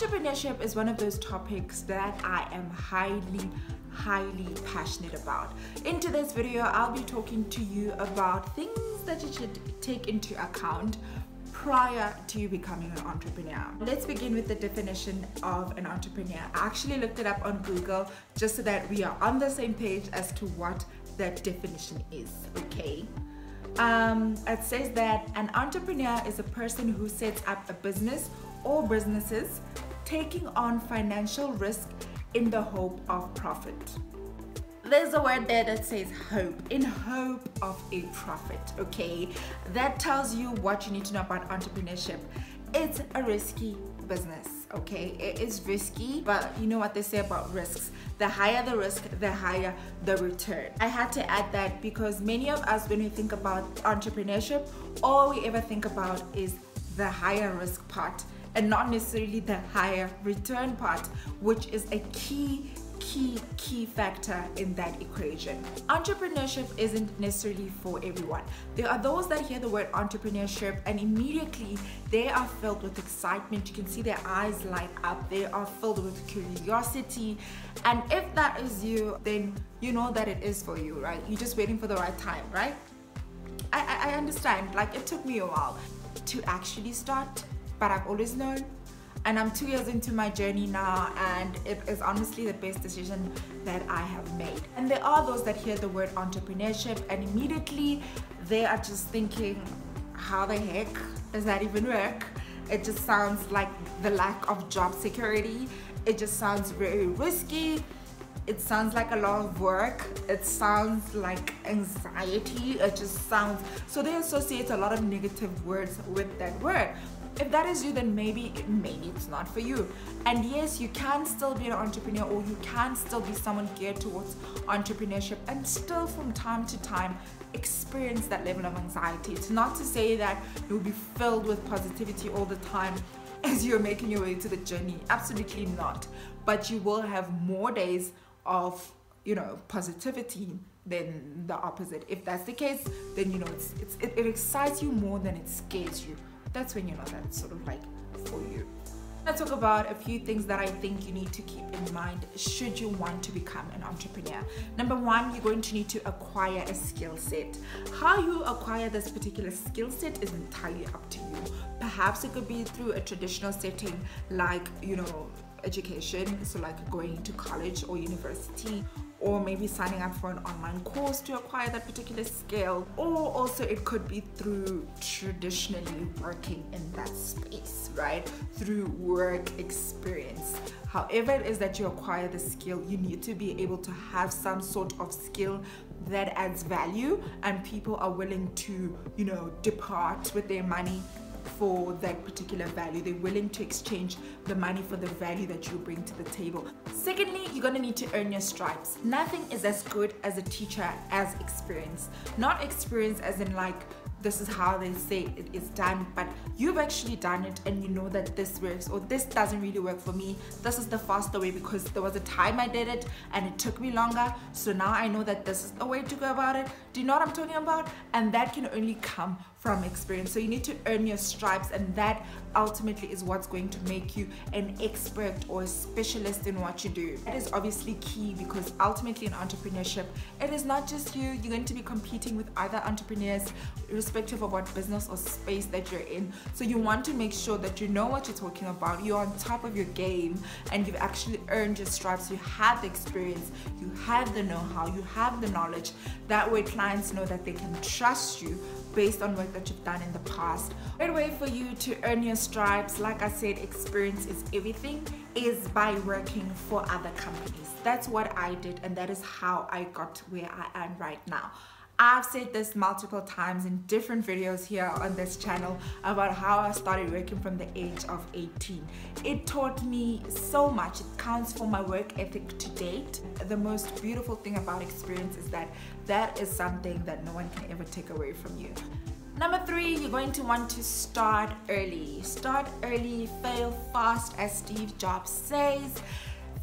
Entrepreneurship is one of those topics that I am highly passionate about. In today's video, I'll be talking to you about things that you should take into account prior to you becoming an entrepreneur. Let's begin with the definition of an entrepreneur. I actually looked it up on Google just so that we are on the same page as to what that definition is, okay? It says that an entrepreneur is a person who sets up a business or businesses taking on financial risk in the hope of profit. There's a word there that says hope, in hope of a profit, okay? That tells you what you need to know about entrepreneurship. It's a risky business, okay? It is risky, but you know what they say about risks. The higher the risk, the higher the return. I had to add that because many of us, when we think about entrepreneurship, all we ever think about is the higher risk part and not necessarily the higher return part, which is a key factor in that equation. Entrepreneurship isn't necessarily for everyone. There are those that hear the word entrepreneurship and immediately they are filled with excitement. You can see their eyes light up. They are filled with curiosity. And if that is you, then you know that it is for you, right? You're just waiting for the right time, right? I understand. Like, it took me a while to actually start, but I've always known. And I'm 2 years into my journey now, and it is honestly the best decision that I have made. And there are those that hear the word entrepreneurship and immediately they are just thinking, how the heck does that even work? It just sounds like the lack of job security. It just sounds very risky. It sounds like a lot of work. It sounds like anxiety. It just sounds, so they associate a lot of negative words with that word. If that is you, then maybe it's not for you. And yes, you can still be an entrepreneur, or you can still be someone geared towards entrepreneurship and still from time to time experience that level of anxiety. It's not to say that you'll be filled with positivity all the time as you're making your way to the journey. Absolutely not. But you will have more days of, you know, positivity than the opposite. If that's the case, then you know it excites you more than it scares you. That's when you know that it's sort of like for you. Let's talk about a few things that I think you need to keep in mind should you want to become an entrepreneur. Number one, you're going to need to acquire a skill set. How you acquire this particular skill set is entirely up to you. Perhaps it could be through a traditional setting like, you know, education, so like going to college or university, or maybe signing up for an online course to acquire that particular skill, or also it could be through traditionally working in that space, right? Through work experience. However it is that you acquire the skill, you need to be able to have some sort of skill that adds value and people are willing to, you know, depart with their money for that particular value. They're willing to exchange the money for the value that you bring to the table. Secondly, you're going to need to earn your stripes. Nothing is as good as a teacher as experience. Not experience as in like, this is how they say it is done, but you've actually done it and you know that this works, or this doesn't really work for me. This is the faster way because there was a time I did it and it took me longer, so now I know that this is the way to go about it. Do you know what I'm talking about? And that can only come from experience. So you need to earn your stripes, and that ultimately is what's going to make you an expert or a specialist in what you do. That is obviously key because ultimately in entrepreneurship, it is not just you. You're going to be competing with other entrepreneurs irrespective of what business or space that you're in. So you want to make sure that you know what you're talking about, you're on top of your game, and you've actually earned your stripes. You have the experience, you have the know-how, you have the knowledge. That way clients know that they can trust you based on work that you've done in the past. A great way for you to earn your stripes, like I said, experience is everything, is by working for other companies. That's what I did, and that is how I got to where I am right now. I've said this multiple times in different videos here on this channel about how I started working from the age of 18. It taught me so much. It counts for my work ethic to date. The most beautiful thing about experience is that that is something that no one can ever take away from you. Number three, you're going to want to start early. Start early, fail fast, as Steve Jobs says.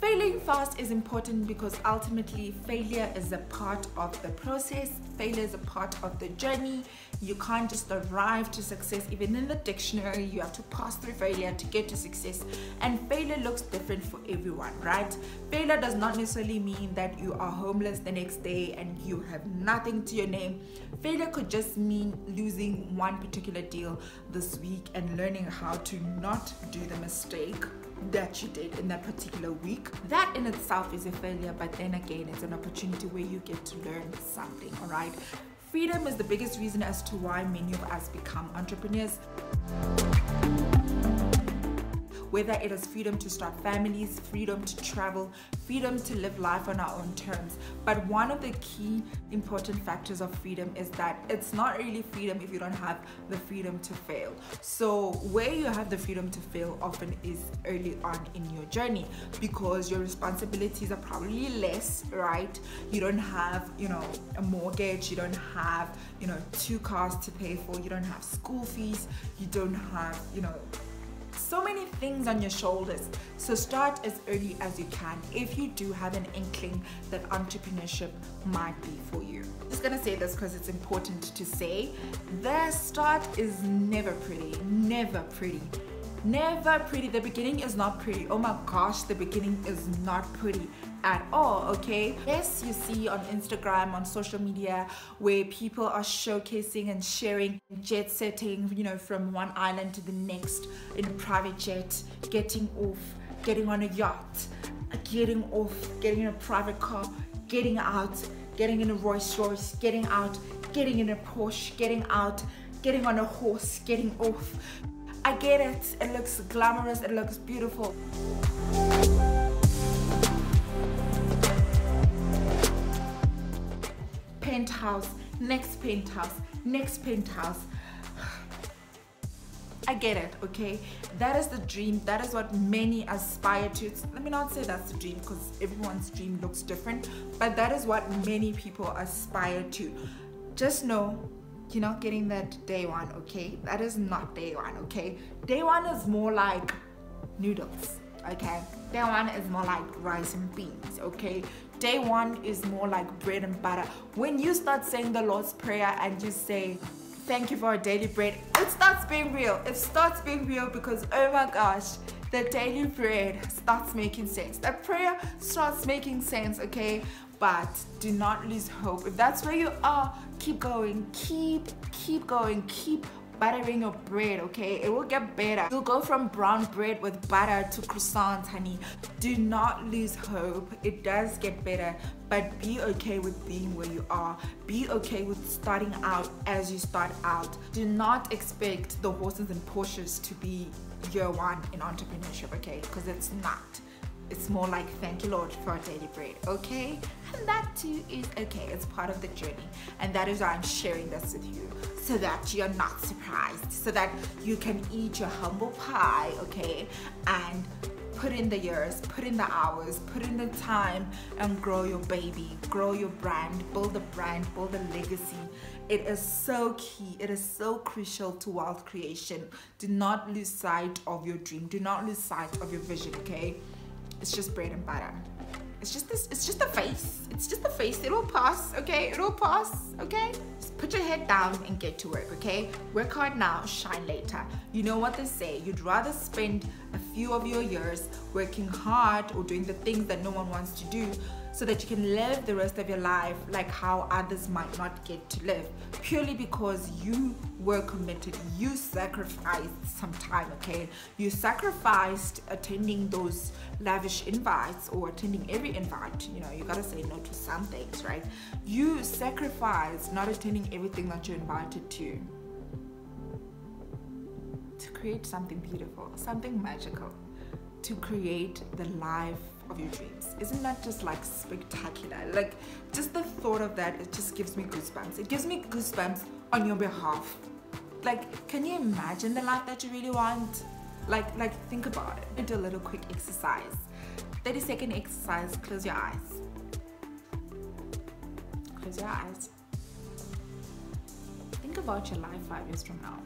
Failing fast is important because ultimately failure is a part of the process. Failure is a part of the journey. You can't just arrive to success. Even in the dictionary, you have to pass through failure to get to success. And failure looks different for everyone, right? Failure does not necessarily mean that you are homeless the next day and you have nothing to your name. Failure could just mean losing one particular deal this week and learning how to not do the mistake that you did in that particular week. That in itself is a failure, but then again, it's an opportunity where you get to learn something, all right? Freedom is the biggest reason as to why many of us become entrepreneurs. Whether it is freedom to start families, freedom to travel, freedom to live life on our own terms. But one of the key important factors of freedom is that it's not really freedom if you don't have the freedom to fail. So where you have the freedom to fail often is early on in your journey, because your responsibilities are probably less, right? You don't have, a mortgage, you don't have, 2 cars to pay for, you don't have school fees, you don't have, so many things on your shoulders. So start as early as you can if you do have an inkling that entrepreneurship might be for you. I'm just gonna say this because it's important to say. The start is never pretty, never pretty. Never pretty. The beginning is not pretty. Oh my gosh, the beginning is not pretty at all, okay? Yes, you see on Instagram, on social media, where people are showcasing and sharing jet setting, from one island to the next in a private jet, getting off, getting on a yacht, getting off, getting in a private car, getting out, getting in a Rolls Royce, getting out, getting in a Porsche, getting out, getting on a horse, getting off. I get it. It looks glamorous. It looks beautiful. Penthouse, next penthouse, next penthouse. I get it, okay? That is the dream. That is what many aspire to. Let me not say that's the dream because everyone's dream looks different, but that is what many people aspire to. Just know you're not getting that day one, okay? That is not day one, okay? Day one is more like noodles, okay? Day one is more like rice and beans, okay? Day one is more like bread and butter. When you start saying the Lord's Prayer and you say, thank you for our daily bread, it starts being real. It starts being real because, oh my gosh, the daily bread starts making sense. That prayer starts making sense, okay? But do not lose hope. If that's where you are, keep going, keep going, keep buttering your bread, okay? It will get better. You'll go from brown bread with butter to croissants, honey. Do not lose hope. It does get better, but be okay with being where you are. Be okay with starting out as you start out. Do not expect the horses and Porsches to be year one in entrepreneurship, okay? Because it's not. It's more like, thank you, Lord, for our daily bread, okay? And that too is okay. It's part of the journey. And that is why I'm sharing this with you, so that you're not surprised, so that you can eat your humble pie, okay? And put in the years, put in the hours, put in the time, and grow your baby, grow your brand, build a legacy. It is so key. It is so crucial to wealth creation. Do not lose sight of your dream. Do not lose sight of your vision, okay? It's just bread and butter. It's just this, it's just a face. It's just a face. It'll pass, okay? It'll pass, okay? Just put your head down and get to work, okay? Work hard now, shine later. You know what they say, you'd rather spend a few of your years working hard or doing the things that no one wants to do, so that you can live the rest of your life like how others might not get to live, purely because you were committed. You sacrificed some time, okay? You sacrificed attending those lavish invites, or attending every invite. You gotta say no to some things, right? You sacrificed not attending everything that you're invited to create something beautiful, something magical, to create the life of your dreams. Isn't that just like spectacular? Like, just the thought of that, it just gives me goosebumps. It gives me goosebumps on your behalf. Like, can you imagine the life that you really want? Like think about it. Do a little quick exercise. 30-second exercise. Close your eyes. Close your eyes. Think about your life 5 years from now.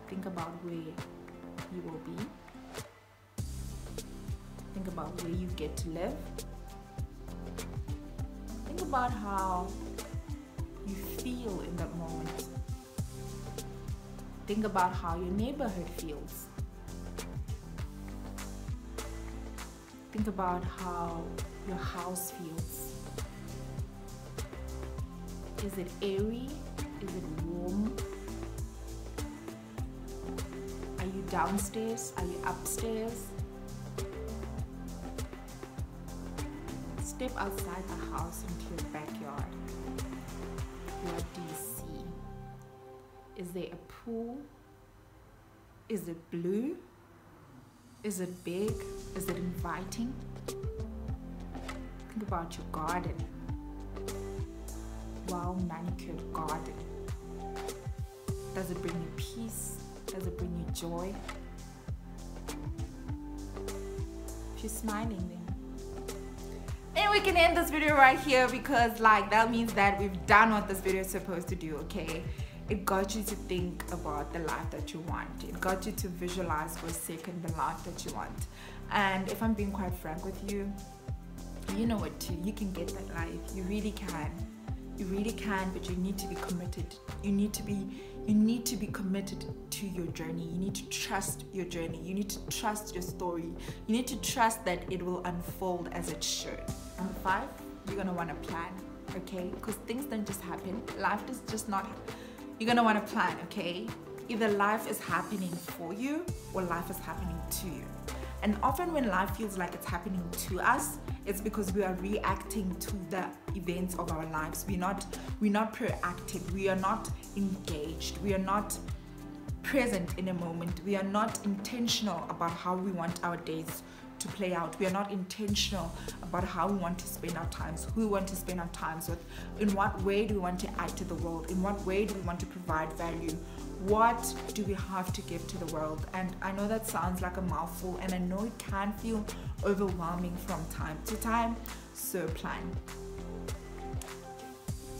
Think about where you will be. think about where you get to live. Think about how you feel in that moment. Think about how your neighborhood feels. Think about how your house feels. Is it airy? Is it warm? Are you downstairs? Are you upstairs? Step outside the house into your backyard. What do you see? Is there a pool? Is it blue? Is it big? Is it inviting? Think about your garden. Well manicured garden. Does it bring you peace? Does it bring you joy? If you're smiling, then. And we can end this video right here, because like that means that we've done what this video is supposed to do, okay? It got you to think about the life that you want. It got you to visualize for a second the life that you want. And if I'm being quite frank with you, you know what too, you can get that life. You really can. You really can, but you need to be committed. You need to be committed to your journey. You need to trust your journey. You need to trust your story. You need to trust that it will unfold as it should. Number 5, you're gonna want to plan, okay? Because things don't just happen. Life does just not. You're gonna want to plan, okay? Either life is happening for you or life is happening to you. And often when life feels like it's happening to us, it's because we are reacting to the events of our lives. We're not proactive. We are not engaged. We are not present in a moment. We are not intentional about how we want our days to play out. We are not intentional about how we want to spend our times, who we want to spend our times with, in what way do we want to add to the world, in what way do we want to provide value, what do we have to give to the world. And I know that sounds like a mouthful, and I know it can feel overwhelming from time to time, so plan.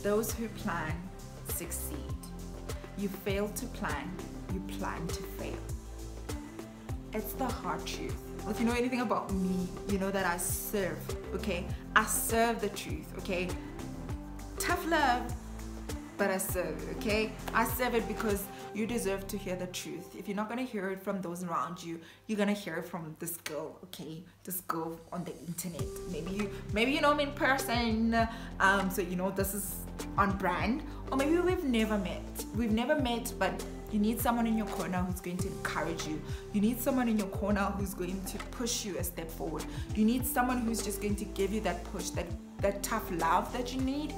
Those who plan succeed. You fail to plan, you plan to fail. It's the hard truth. If you know anything about me, you know that I serve, okay? I serve the truth, okay? Tough love, but I serve it, okay? I serve it because you deserve to hear the truth. If you're not gonna hear it from those around you, you're gonna hear it from this girl, okay? This girl on the internet. Maybe you know me in person, so you know this is on brand. Or maybe we've never met, but you need someone in your corner who's going to encourage you. You need someone in your corner who's going to push you a step forward. You need someone who's just going to give you that push, that tough love that you need.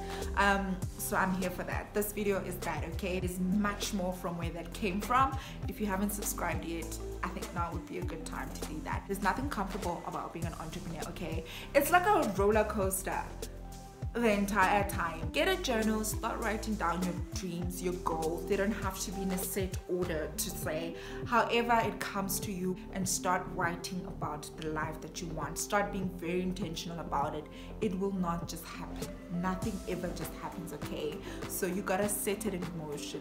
So I'm here for that. This video is that, okay? It is much more from where that came from. If you haven't subscribed yet, I think now would be a good time to do that. There's nothing comfortable about being an entrepreneur, okay? It's like a roller coaster the entire time. Get a journal, start writing down your dreams, your goals. They don't have to be in a set order to say. However it comes to you, and start writing about the life that you want. Start being very intentional about it. It will not just happen. Nothing ever just happens, okay? So you gotta set it in motion.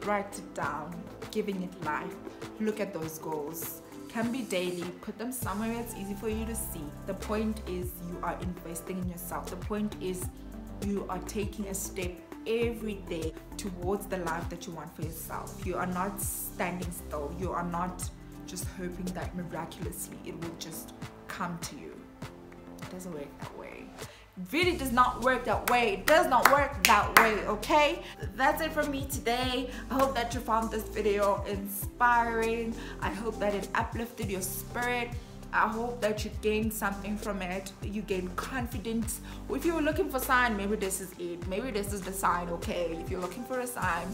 Write it down, giving it life. Look at those goals. Can be daily, put them somewhere it's easy for you to see. The point is you are investing in yourself. The point is you are taking a step every day towards the life that you want for yourself. You are not standing still. You are not just hoping that miraculously it will just come to you. It doesn't work that way. It really does not work that way. It does not work that way, okay? That's it from me today. I hope that you found this video inspiring. I hope that it uplifted your spirit. I hope that you gained something from it. You gained confidence. If you were looking for a sign, maybe this is it. Maybe this is the sign, okay? If you're looking for a sign,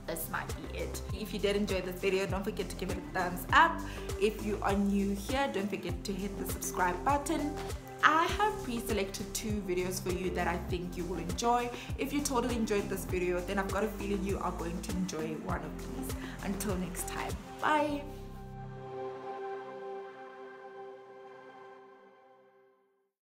this might be it. If you did enjoy this video, don't forget to give it a thumbs up. If you are new here, don't forget to hit the subscribe button. I have pre-selected 2 videos for you that I think you will enjoy. If you totally enjoyed this video, then I've got a feeling you are going to enjoy one of these. Until next time, bye.